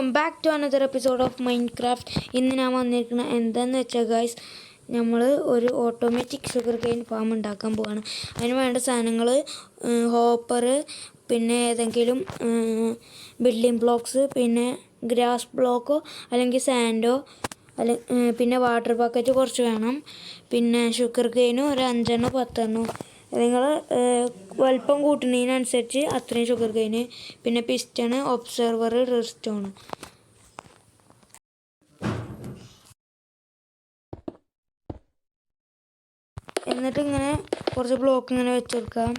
Welcome back to another episode of Minecraft. ഇന്ന് ഞാൻ വന്നിരിക്കുന്നത് എന്താണെന്ന് വെച്ചാൽ ഗൈസ്, നമ്മൾ ഒരു ഓട്ടോമാറ്റിക് ഷുഗർ കെയിൻ ഫാം ഉണ്ടാക്കാൻ പോവാണ്. അതിന് വേണ്ട സാധനങ്ങൾ ഹോപ്പർ, പിന്നെ ഏതെങ്കിലും ബിൽഡിംഗ് ബ്ലോക്ക്സ്, പിന്നെ ഗ്രാസ് ബ്ലോക്കോ അല്ലെങ്കിൽ സാൻഡോ, പിന്നെ വാട്ടർ ബക്കറ്റ് കുറച്ച് വേണം, പിന്നെ ഷുഗർ കെയിനും ഒരു 5 10 നിങ്ങൾ വലിപ്പം കൂട്ടുന്നതിനനുസരിച്ച് അത്രയും ഷുഗർ കെയിന്, പിന്നെ പിസ്റ്റണ്, ഒബ്സർവർ, റിസ്റ്റോൺ. എന്നിട്ട് ഇങ്ങനെ കുറച്ച് ബ്ലോക്ക് ഇങ്ങനെ വെച്ചെടുക്കാം.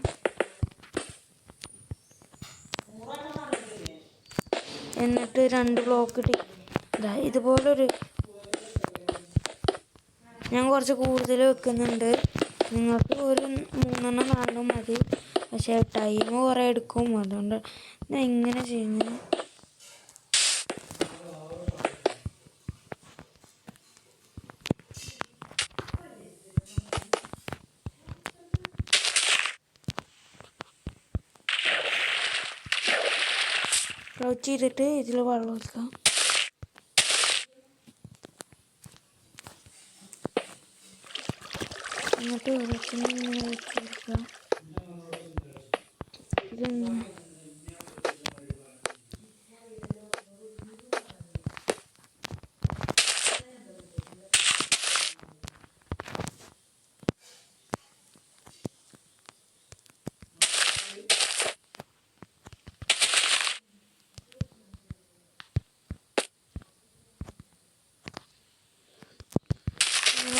എന്നിട്ട് 2 ബ്ലോക്ക് ഇതുപോലൊരു, ഞാൻ കുറച്ച് കൂടുതൽ വെക്കുന്നുണ്ട്. നിങ്ങൾക്ക് ഒരു 3 4 മതി, പക്ഷേ ടൈം കുറേ എടുക്കും. അതുകൊണ്ട് ഞാൻ ഇങ്ങനെ ചെയ്യുന്നത്. ക്രൗച്ച് ചെയ്തിട്ട് ഇതിൽ വെള്ളം ഒഴിക്കാം. എന്നിട്ട് വെള്ളത്തിന് ഇങ്ങനെ വെച്ച് കൊടുക്കാം. ഇതൊന്ന്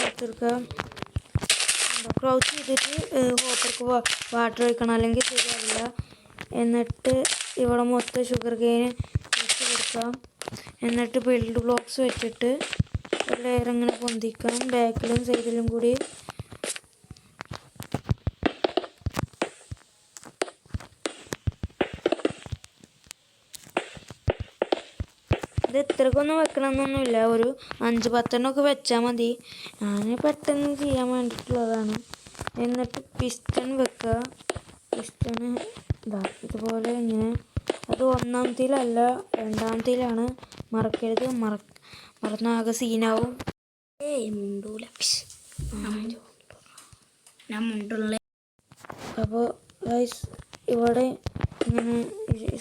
എടുത്തെടുക്കാം. ക്രൗച്ച് ചെയ്തിട്ട് ഹോപ്പർക്ക് വാട്ടർ ഒഴിക്കണം, അല്ലെങ്കിൽ ശരിയാവില്ല. എന്നിട്ട് ഇവിടെ മൊത്തം ഷുഗർ കെയിൻ വെച്ച് കൊടുക്കാം. എന്നിട്ട് ബിൽഡ് ബ്ലോക്ക്സ് വെച്ചിട്ട് ലെയർ ഇങ്ങനെ പൊന്തിക്കണം, ബാക്കിലും സൈഡിലും കൂടി. ഇത് ഇത്രക്കൊന്നും വെക്കണമെന്നൊന്നുമില്ല, ഒരു 5 10 വെച്ചാൽ മതി. ഞാൻ പെട്ടെന്ന് ചെയ്യാൻ വേണ്ടിയിട്ടുള്ളതാണ്. എന്നിട്ട് പിസ്റ്റൺ വെക്കുക. പിസ്റ്റണ് ഇതുപോലെ ഇങ്ങനെ, അത് 1ാമത്തേലല്ല 2ാമത്തേലാണ്, മറക്കരുത്. മറന്ന ആകെ സീനാവും. അപ്പോൾ ഗൈസ്, ഇവിടെ ഇങ്ങനെ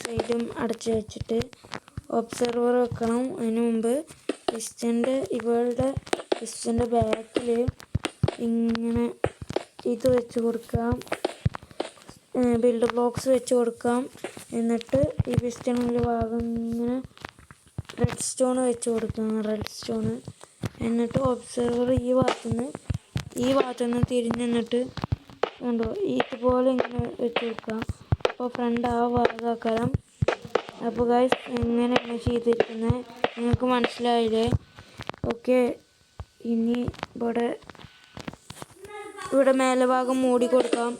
സൈഡും അടച്ചു വെച്ചിട്ട് ഒബ്സർവർ വെക്കണം. അതിന് മുമ്പ് പിസ്റ്റൻ്റെ ബാക്കിൽ ഇങ്ങനെ ഇത് വെച്ച് കൊടുക്കാം, ബിൽഡ് ബ്ലോക്ക്സ് വെച്ച് കൊടുക്കാം. എന്നിട്ട് ഈ പിസ്റ്റണിൻ്റെ ഭാഗം ഇങ്ങനെ റെഡ് സ്റ്റോൺ വെച്ച് കൊടുക്കാം, റെഡ് സ്റ്റോണ്. എന്നിട്ട് ഒബ്സർവർ ഈ ഭാഗത്തുനിന്ന് തിരിഞ്ഞ് നിന്നിട്ട് ഉണ്ടോ ഇതുപോലെ ഇങ്ങനെ വെച്ച് കൊടുക്കാം. അപ്പോൾ ഫ്രണ്ട് ആ ഭാഗമാക്കാം. അപ്പോൾ ഗൈസ്, എങ്ങനെയാണ് ചെയ്തിരിക്കുന്നത് നിങ്ങൾക്ക് മനസ്സിലായില്ലേ? ഓക്കെ, ഇനി ഇവിടെ മേലെ ഭാഗം മൂടി കൊടുക്കാം.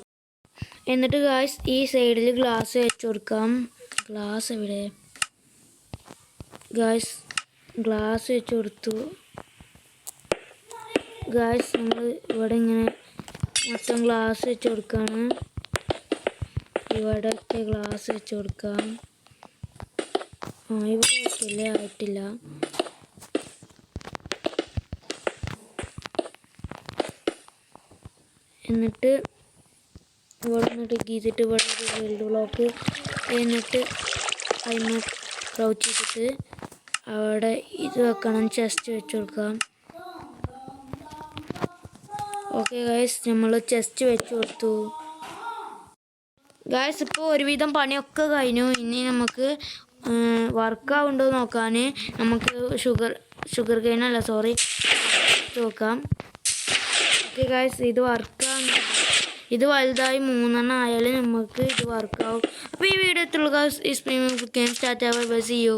എന്നിട്ട് ഗൈസ്, ഈ സൈഡിൽ ഗ്ലാസ് വെച്ച് കൊടുക്കാം. ഗ്ലാസ് എവിടെ? ഗൈസ്, ഗ്ലാസ് വെച്ച് കൊടുത്തു. ഗൈസ്, നമ്മൾ ഇവിടെ ഇങ്ങനെ മൊത്തം ഗ്ലാസ് വെച്ച് കൊടുക്കുകയാണ്. ഇവിടെയൊക്കെ ഗ്ലാസ് വെച്ച് കൊടുക്കാം. ഇവിടെ വെച്ചില്ലേ, ആയിട്ടില്ല. എന്നിട്ട് ഇവിടെ നിന്ന് ഡിഗ് ചെയ്തിട്ട് ഇവിടെ ഒരു ബിൽഡ് ബ്ലോക്ക്, എന്നിട്ട് അതിന് ക്രൗച്ച് ചെയ്തിട്ട് അവിടെ ഇത് വെക്കണം, ചെസ്റ്റ് വെച്ച് കൊടുക്കാം. ഓക്കെ ഗൈസ്, നമ്മൾ ചെസ്റ്റ് വെച്ച് കൊടുത്തു. ഗൈസ്, ഇപ്പോൾ ഒരുവിധം പണിയൊക്കെ കഴിഞ്ഞു. ഇനി നമുക്ക് വർക്കാവുണ്ടോ നോക്കാൻ നമുക്ക് ഷുഗർ കെയിനല്ല, സോറി, നോക്കാം. ഓക്കെ ഗൈസ്, ഇത് വർക്കാണ്. ഇത് വലുതായി 3 ആയാലും നമുക്ക് ഇത് വർക്കാവും. അപ്പോൾ ഈ വീഡിയോ എത്തുള്ളൂ ഗൈസ്. ഈ സ്ട്രീമിംഗ് സ്റ്റാർട്ട് ആവുക. Bye, see U.